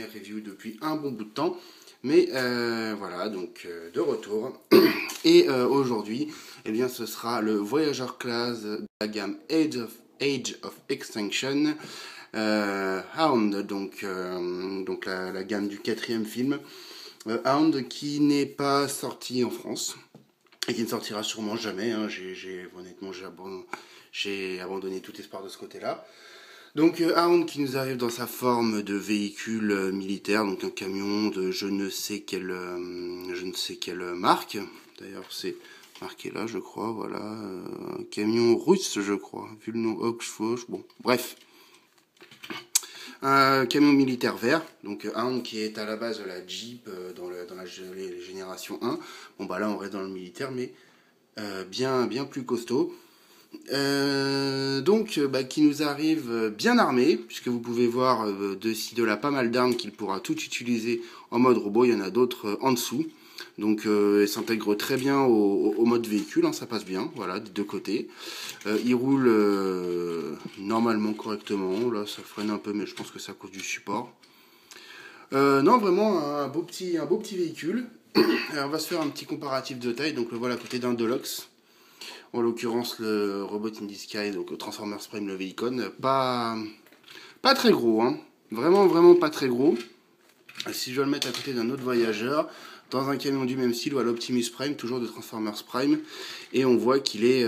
dernière review depuis un bon bout de temps. Mais voilà, donc de retour. Et aujourd'hui, eh bien, ce sera le Voyager class de la gamme Age of Extinction. Hound, donc la gamme du 4e film. Hound qui n'est pas sorti en France et qui ne sortira sûrement jamais. Hein. Honnêtement, j'ai abandonné tout espoir de ce côté-là. Donc Hound qui nous arrive dans sa forme de véhicule militaire, donc un camion de je ne sais quelle marque. D'ailleurs c'est marqué là je crois, voilà, un camion russe je crois, vu le nom Oxford, bon bref. Un camion militaire vert, donc Hound qui est à la base de la Jeep dans la génération 1. Bon bah là on reste dans le militaire mais bien plus costaud. Qui nous arrive bien armé, puisque vous pouvez voir de ci de là pas mal d'armes qu'il pourra tout utiliser en mode robot. Il y en a d'autres en dessous, donc il s'intègre très bien au mode véhicule, hein, ça passe bien, voilà, des deux côtés. Il roule normalement correctement, là ça freine un peu mais je pense que c'est à cause du support. Non, vraiment un beau petit véhicule. Alors, on va se faire un petit comparatif de taille, donc le voilà à côté d'un Deluxe. En l'occurrence le Robot in Disguise, donc le Transformers Prime, le Veicon, pas très gros, hein. Vraiment pas très gros. Si je dois le mettre à côté d'un autre voyageur, dans un camion du même style, ou à l'Optimus Prime, toujours de Transformers Prime, et on voit qu'il est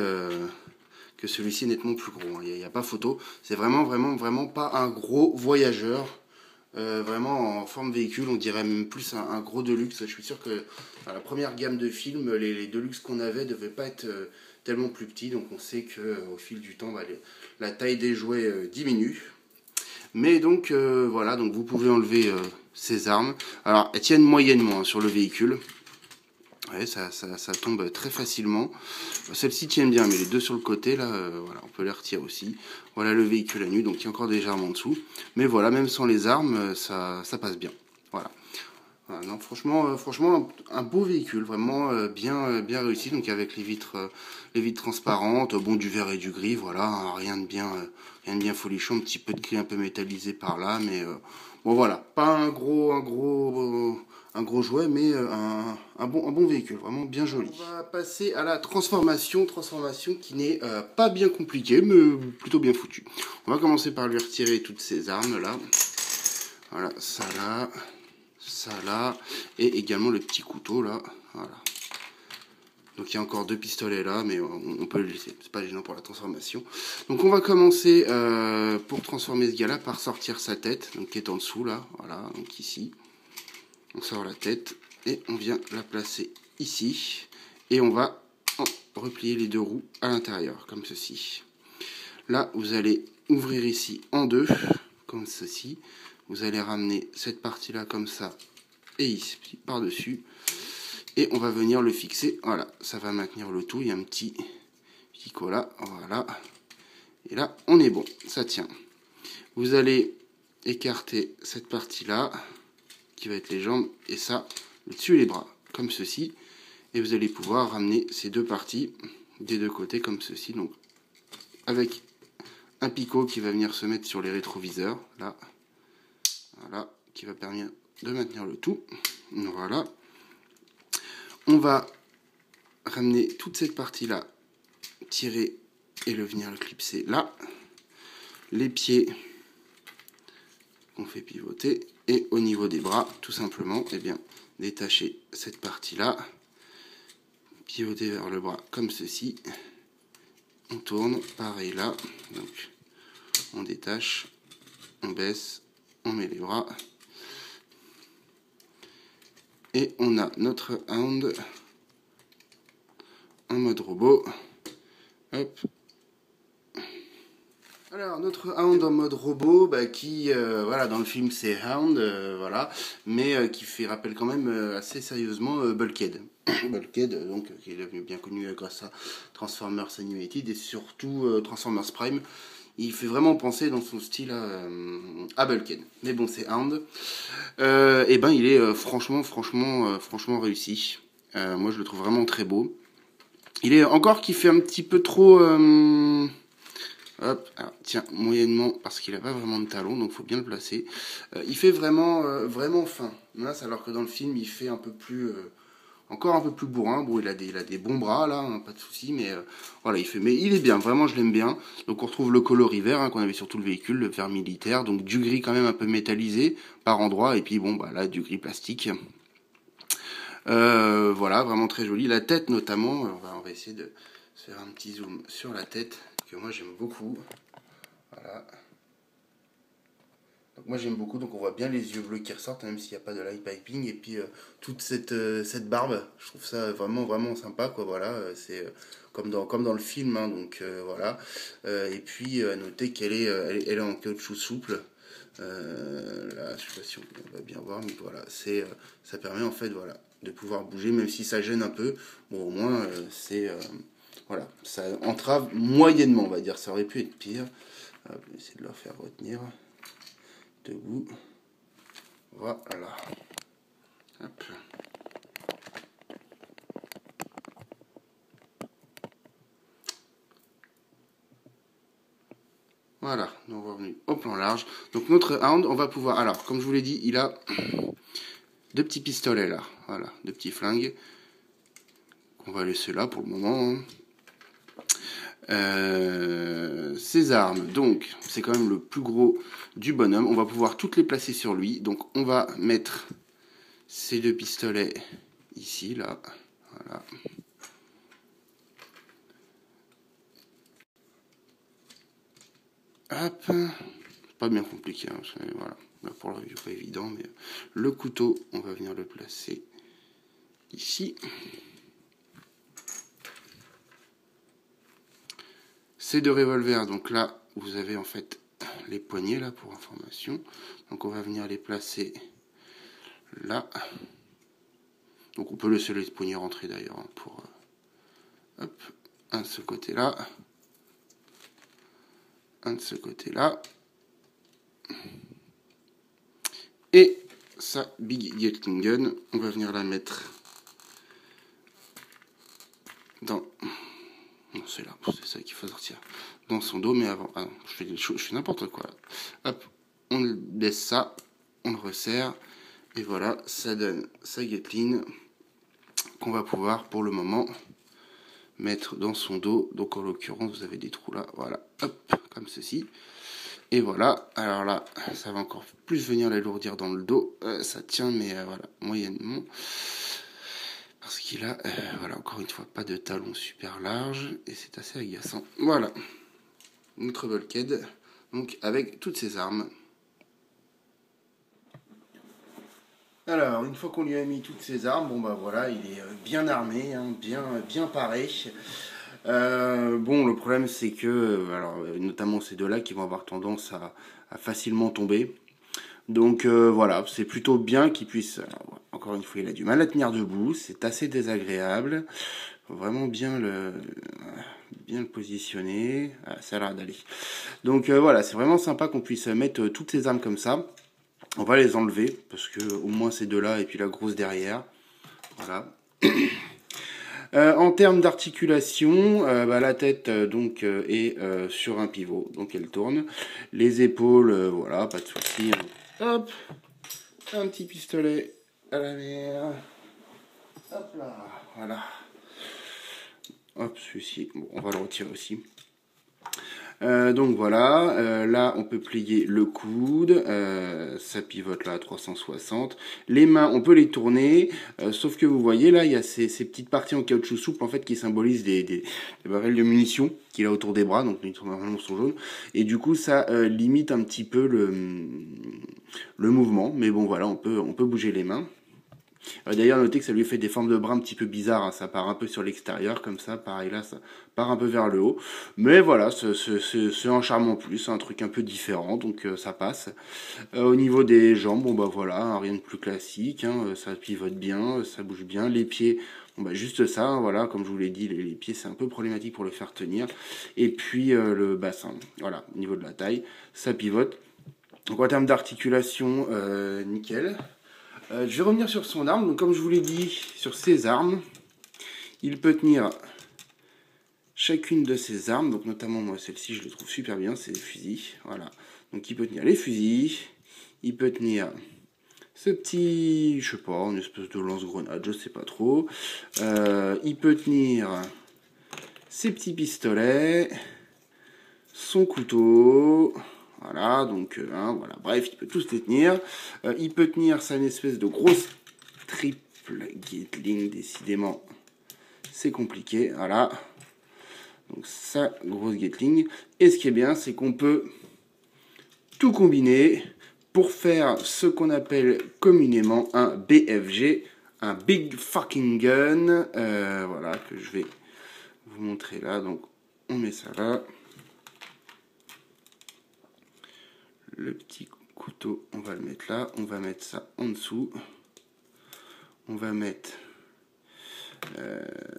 que celui-ci est nettement plus gros, hein. Il n'y a pas photo, c'est vraiment pas un gros voyageur. Vraiment en forme véhicule, on dirait même plus un gros Deluxe. Je suis sûr que dans la première gamme de films, les Deluxe qu'on avait ne devaient pas être tellement plus petits, donc on sait qu'au fil du temps, la taille des jouets diminue. Mais donc voilà, donc vous pouvez enlever ces armes. Alors elles tiennent moyennement, hein, sur le véhicule. Ouais, ça tombe très facilement. Celle-ci tient bien, mais les deux sur le côté, là, voilà, on peut les retirer aussi. Voilà le véhicule à nu, donc il y a encore des armes en dessous. Mais voilà, même sans les armes, ça passe bien. Voilà. Voilà, non, franchement, un beau véhicule, vraiment bien réussi. Donc avec les vitres transparentes, bon, du vert et du gris, voilà, hein, rien de bien folichon, un petit peu de gris un peu métallisé par là, mais bon voilà, pas un gros jouet, mais un bon véhicule, vraiment bien joli. On va passer à la transformation qui n'est pas bien compliquée, mais plutôt bien foutue. On va commencer par lui retirer toutes ces armes là. Voilà, ça là, et également le petit couteau là, voilà. Donc il y a encore deux pistolets là, mais on peut le laisser, c'est pas gênant pour la transformation. Donc on va commencer pour transformer ce gars-là par sortir sa tête, donc qui est en dessous là, voilà, donc ici. On sort la tête et on vient la placer ici, et on va replier les deux roues à l'intérieur, comme ceci. Là, vous allez ouvrir ici en deux, comme ceci. Vous allez ramener cette partie-là comme ça, et ici, par-dessus. Et on va venir le fixer. Voilà, ça va maintenir le tout. Il y a un petit picot là, voilà. Et là, on est bon, ça tient. Vous allez écarter cette partie-là, qui va être les jambes, et ça, le dessus et les bras, comme ceci. Et vous allez pouvoir ramener ces deux parties des deux côtés, comme ceci. Donc, avec un picot qui va venir se mettre sur les rétroviseurs, là. Voilà, qui va permettre de maintenir le tout. Voilà. On va ramener toute cette partie-là, tirer et venir le clipser là. Les pieds qu'on fait pivoter. Et au niveau des bras, tout simplement, eh bien, détacher cette partie-là. Pivoter vers le bras comme ceci. On tourne, pareil là. Donc, on détache, on baisse. On met les bras. Et on a notre Hound en mode robot. Hop. Alors, notre Hound en mode robot, qui, voilà, dans le film c'est Hound, voilà, mais qui rappelle quand même assez sérieusement Bulkhead. Bulkhead, donc, qui est devenu bien connu grâce à Transformers Animated et surtout Transformers Prime. Il fait vraiment penser dans son style à Bulkhead. Mais bon, c'est Hound. Et ben, il est franchement réussi. Moi, je le trouve vraiment très beau. Il est encore qui fait un petit peu trop Hop, alors, tiens, moyennement, parce qu'il n'a pas vraiment de talon, donc il faut bien le placer. Il fait vraiment fin, mince, alors que dans le film, il fait un peu plus, encore un peu plus bourrin. Bon, il a des bons bras, là, hein, pas de souci, mais voilà, mais il est bien, vraiment, je l'aime bien. Donc on retrouve le coloris vert, hein, qu'on avait sur tout le véhicule, le vert militaire, donc du gris quand même un peu métallisé, par endroits, et puis bon, bah là, du gris plastique. Voilà, vraiment très joli. La tête, notamment, on va essayer de faire un petit zoom sur la tête, que moi j'aime beaucoup. Voilà. Donc moi j'aime beaucoup, donc on voit bien les yeux bleus qui ressortent, même s'il n'y a pas de light piping. Et puis toute cette barbe, je trouve ça vraiment sympa, quoi. Voilà, c'est comme dans le film, hein, donc voilà. Et puis à noter qu'elle elle est en caoutchouc souple. Là, je sais pas si on va bien voir, mais voilà, ça permet en fait, voilà, de pouvoir bouger, même si ça gêne un peu. Bon, au moins, voilà, ça entrave moyennement, on va dire. Ça aurait pu être pire. Hop, je vais essayer de leur faire retenir debout. Voilà. Hop. Voilà, nous on est revenu au plan large. Donc notre hound, on va pouvoir... Alors, comme je vous l'ai dit, il a deux petits pistolets là. Voilà, deux petits flingues. On va laisser là pour le moment. Ses armes, donc, c'est quand même le plus gros du bonhomme. On va pouvoir toutes les placer sur lui. Donc, on va mettre ces deux pistolets ici, là. Voilà. Hop. Pas bien compliqué. Hein. Voilà. Là, pour la revue, pas évident. Mais le couteau, on va venir le placer ici. Ces deux revolvers, donc là, vous avez en fait les poignées, là, pour information. Donc, on va venir les placer là. Donc, on peut laisser les poignées rentrer d'ailleurs, hein, pour... hop, un de ce côté-là. Un de ce côté-là. Et sa Big Gatling Gun, on va venir la mettre dans... Non, c'est là, c'est ça qu'il faut sortir. Dans son dos, mais avant... Ah non, je fais n'importe quoi. Hop, on laisse ça, on le resserre. Et voilà, ça donne sa Gatling qu'on va pouvoir, pour le moment, mettre dans son dos. Donc, en l'occurrence, vous avez des trous là. Voilà, hop, comme ceci. Et voilà, alors là, ça va encore plus venir l'alourdir dans le dos. Ça tient, mais voilà, moyennement. Parce qu'il a, voilà, encore une fois, pas de talon super large. Et c'est assez agaçant. Voilà, notre bulkhead, donc avec toutes ses armes. Alors, une fois qu'on lui a mis toutes ses armes, bon bah voilà, il est bien armé, hein, bien paré. Bon, le problème c'est que, alors, notamment ces deux-là qui vont avoir tendance à facilement tomber. Donc voilà, c'est plutôt bien qu'il puisse... Alors, encore une fois, il a du mal à tenir debout, c'est assez désagréable. Faut vraiment bien le positionner. Ah, ça a l'air d'aller. Donc voilà, c'est vraiment sympa qu'on puisse mettre toutes ces armes comme ça. On va les enlever, parce que au moins ces deux-là, et puis la grosse derrière. Voilà. En termes d'articulation, bah, la tête donc est sur un pivot, donc elle tourne. Les épaules, voilà, pas de souci. Hop, un petit pistolet à la mer. Hop là, voilà. Hop, celui-ci, bon, on va le retirer aussi. Donc voilà, là on peut plier le coude, ça pivote là à 360. Les mains, on peut les tourner, sauf que vous voyez là, il y a ces petites parties en caoutchouc souple en fait qui symbolisent des barrels de munitions qu'il a autour des bras, donc les normalement sont jaunes. Et du coup ça limite un petit peu le mouvement, mais bon voilà, on peut bouger les mains. D'ailleurs, notez que ça lui fait des formes de bras un petit peu bizarres, hein. Ça part un peu sur l'extérieur, comme ça, pareil là, ça part un peu vers le haut. Mais voilà, c'est un charme en plus, un truc un peu différent, donc ça passe. Au niveau des jambes, bon bah voilà, hein, rien de plus classique, hein, ça pivote bien, ça bouge bien. Les pieds, bon bah juste ça, hein, voilà, comme je vous l'ai dit, les pieds c'est un peu problématique pour les faire tenir. Et puis le bassin, voilà, au niveau de la taille, ça pivote. Donc en termes d'articulation, nickel. Je vais revenir sur son arme. Donc, comme je vous l'ai dit, sur ses armes, il peut tenir chacune de ces armes. Donc notamment moi celle-ci je le trouve super bien, c'est les fusils. Voilà. Donc il peut tenir les fusils, il peut tenir ce petit, je sais pas, une espèce de lance-grenade, je sais pas trop. Il peut tenir ses petits pistolets, son couteau. Voilà, donc voilà, bref, il peut tous les tenir. Il peut tenir ça une espèce de grosse triple Gatling, décidément. C'est compliqué, voilà. Donc ça, grosse Gatling. Et ce qui est bien, c'est qu'on peut tout combiner pour faire ce qu'on appelle communément un BFG, un Big Fucking Gun. Voilà, que je vais vous montrer là. Donc on met ça là. Le petit couteau, on va le mettre là. On va mettre ça en dessous. On va mettre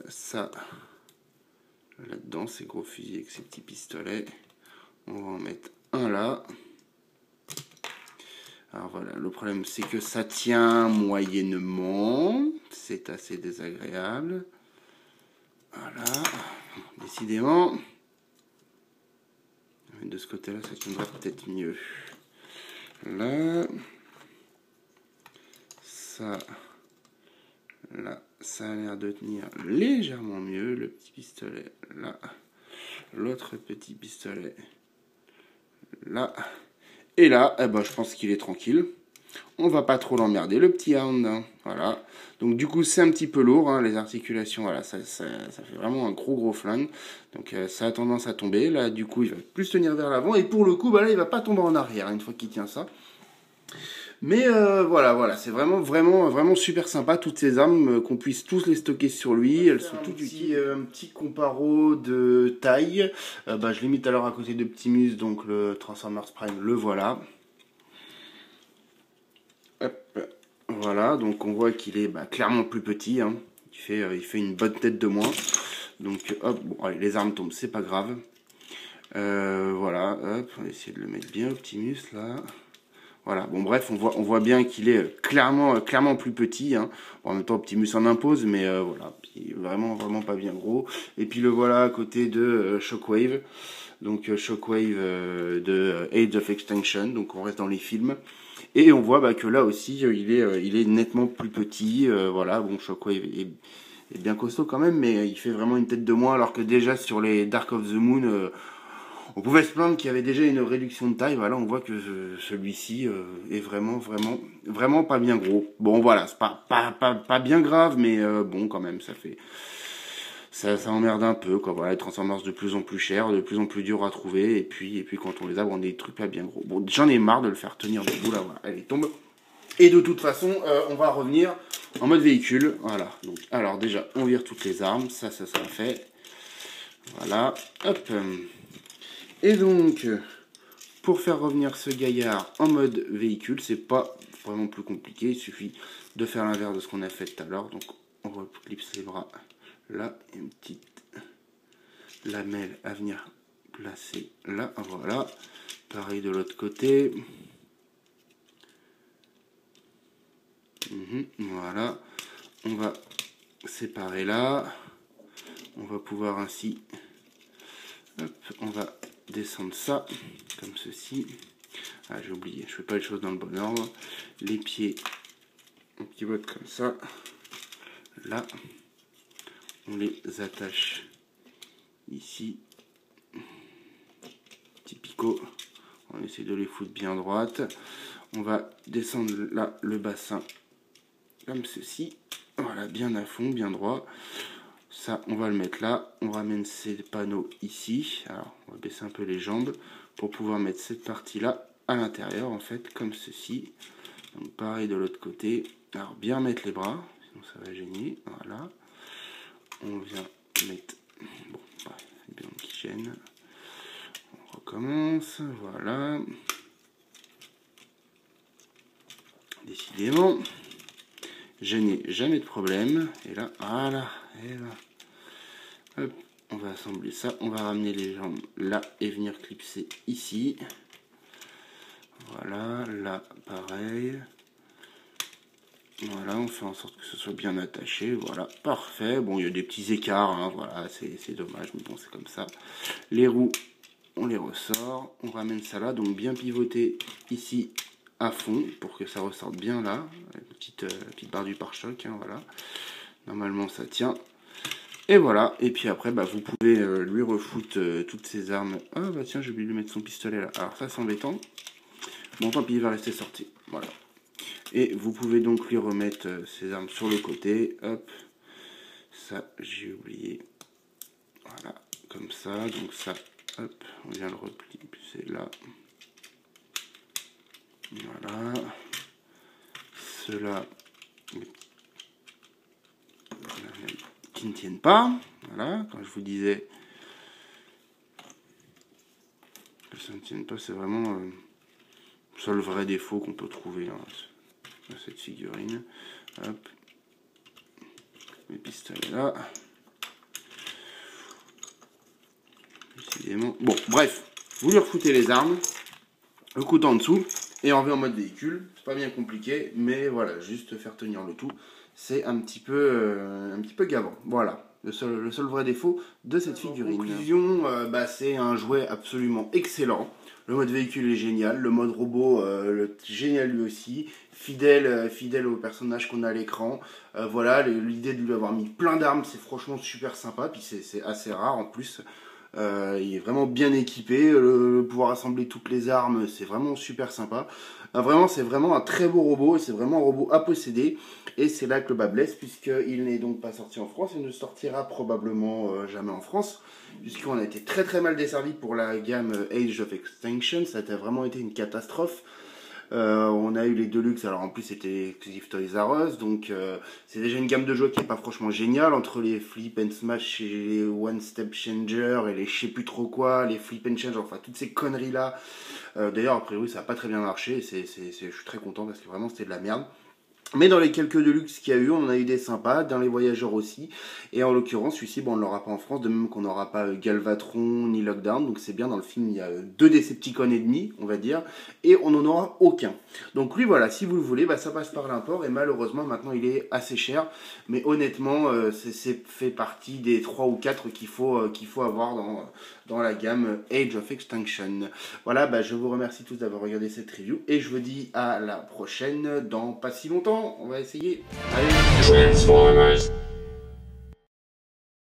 ça là-dedans, ces gros fusils avec ces petits pistolets. On va en mettre un là. Alors voilà, le problème c'est que ça tient moyennement. C'est assez désagréable. Voilà. Décidément. De ce côté-là, ça tiendra peut-être mieux. Là. Ça. Là, ça a l'air de tenir légèrement mieux. Le petit pistolet là. L'autre petit pistolet là. Et là, eh ben, je pense qu'il est tranquille. On va pas trop l'emmerder, le petit Hound. Hein. Voilà. Donc du coup, c'est un petit peu lourd. Hein, les articulations, voilà, ça fait vraiment un gros flingue. Donc ça a tendance à tomber. Là, du coup, il va plus tenir vers l'avant. Et pour le coup, bah, là, il va pas tomber en arrière une fois qu'il tient ça. Mais voilà, c'est vraiment super sympa, toutes ces armes, qu'on puisse tous les stocker sur lui, elles sont toutes utiles. Un petit comparo de taille, je l'ai mis tout à l'heure à côté de Optimus, donc le Transformers Prime, le voilà. Hop, voilà, donc on voit qu'il est clairement plus petit, hein. Il fait une bonne tête de moins, donc hop, bon, allez, les armes tombent, c'est pas grave. Voilà, hop, on va essayer de le mettre bien, Optimus, là. Voilà, bon bref, on voit bien qu'il est clairement plus petit. Hein. Bon, en même temps, Optimus en impose, mais voilà, puis vraiment pas bien gros. Et puis le voilà à côté de Shockwave, donc Shockwave de Age of Extinction, donc on reste dans les films. Et on voit que là aussi, il est nettement plus petit. Voilà, bon, Shockwave est bien costaud quand même, mais il fait vraiment une tête de moins, alors que déjà sur les Dark of the Moon... on pouvait se plaindre qu'il y avait déjà une réduction de taille. Voilà, on voit que celui-ci est vraiment pas bien gros. Bon, voilà, c'est pas bien grave, mais bon, quand même, ça emmerde un peu. Quoi. Voilà, les Transformers de plus en plus chers, de plus en plus durs à trouver. Et puis quand on les a, on a des trucs pas bien gros. Bon, j'en ai marre de le faire tenir debout, là, voilà, elle tombe. Et de toute façon, on va revenir en mode véhicule. Voilà, donc, alors déjà, on vire toutes les armes. Ça sera fait. Voilà, hop. Et donc, pour faire revenir ce gaillard en mode véhicule, c'est pas vraiment plus compliqué. Il suffit de faire l'inverse de ce qu'on a fait tout à l'heure. Donc, on reclipse les bras là. Et une petite lamelle à venir placer là. Voilà. Pareil de l'autre côté. Voilà. On va séparer là. On va pouvoir ainsi... Hop, on va descendre ça, comme ceci. Ah, j'ai oublié, je fais pas les choses dans le bon ordre. Les pieds, on pivote comme ça. Là, on les attache ici. Petit picot. On essaie de les foutre bien droite. On va descendre là le bassin, comme ceci. Voilà, bien à fond, bien droit. Ça, on va le mettre là. On ramène ces panneaux ici. Alors, on va baisser un peu les jambes pour pouvoir mettre cette partie-là à l'intérieur, en fait, comme ceci. Donc, pareil de l'autre côté. Alors, bien mettre les bras, sinon ça va gêner. Voilà. On vient mettre... Bon, c'est bien qui gêne. On recommence. Voilà. Décidément, je n'ai jamais de problème. Et là, voilà. Et là. Hop, on va assembler ça, on va ramener les jambes là et venir clipser ici. Voilà, là pareil. Voilà, on fait en sorte que ce soit bien attaché. Voilà, parfait. Bon, il y a des petits écarts, hein, voilà, c'est dommage, mais bon, c'est comme ça. Les roues, on les ressort. On ramène ça là, donc bien pivoter ici à fond pour que ça ressorte bien là. Une petite barre du pare-choc, hein, voilà. Normalement, ça tient. Et voilà, et puis après, bah, vous pouvez lui refoutre toutes ses armes. Ah bah tiens, j'ai oublié de mettre son pistolet là. Alors ça, c'est embêtant. Bon, tant pis, il va rester sorti. Voilà. Et vous pouvez donc lui remettre ses armes sur le côté. Hop. Ça, j'ai oublié. Voilà, comme ça. Donc ça, hop, on vient le replier. Puis c'est là. Voilà. Ceux-là qui ne tiennent pas. Voilà, quand je vous disais que ça ne tienne pas, c'est vraiment le seul vrai défaut qu'on peut trouver hein, à cette figurine. Hop. Les pistolets là. Décidément. Bon, bref, vous lui refoutez les armes, le couteau en dessous, et en mode véhicule. C'est pas bien compliqué, mais voilà, juste faire tenir le tout, c'est un petit peu gavant. Voilà. Le seul vrai défaut de cette figurine. En conclusion, c'est un jouet absolument excellent. Le mode véhicule est génial, le mode robot génial lui aussi, fidèle au personnage qu'on a à l'écran. Voilà, l'idée de lui avoir mis plein d'armes, c'est franchement super sympa, puis c'est assez rare en plus. Il est vraiment bien équipé, pouvoir assembler toutes les armes, c'est vraiment super sympa. Vraiment, c'est vraiment un très beau robot, c'est vraiment un robot à posséder. Et c'est là que le bas blesse, puisqu'il n'est donc pas sorti en France, il ne sortira probablement jamais en France, puisqu'on a été très mal desservi pour la gamme Age of Extinction, ça a vraiment été une catastrophe. On a eu les Deluxe, alors en plus c'était exclusif Toys R Us, donc c'est déjà une gamme de jeux qui est pas franchement géniale, entre les Flip and Smash et les One Step Changer et les je sais plus trop quoi, les Flip and Change, enfin toutes ces conneries là. D'ailleurs a priori ça a pas très bien marché, je suis très content parce que vraiment c'était de la merde. Mais dans les quelques Deluxe qu'il y a eu, on en a eu des sympas, dans les Voyageurs aussi. Et en l'occurrence, celui-ci, bon, on ne l'aura pas en France, de même qu'on n'aura pas Galvatron ni Lockdown. Donc c'est bien, dans le film, il y a 2 Decepticons et demi, on va dire. Et on n'en aura aucun. Donc lui, voilà, si vous le voulez, ça passe par l'import. Et malheureusement, maintenant, il est assez cher. Mais honnêtement, c'est fait partie des 3 ou 4 qu'il faut avoir dans la gamme Age of Extinction. Voilà, je vous remercie tous d'avoir regardé cette review. Et je vous dis à la prochaine dans pas si longtemps. On va essayer. Allez. Transformers.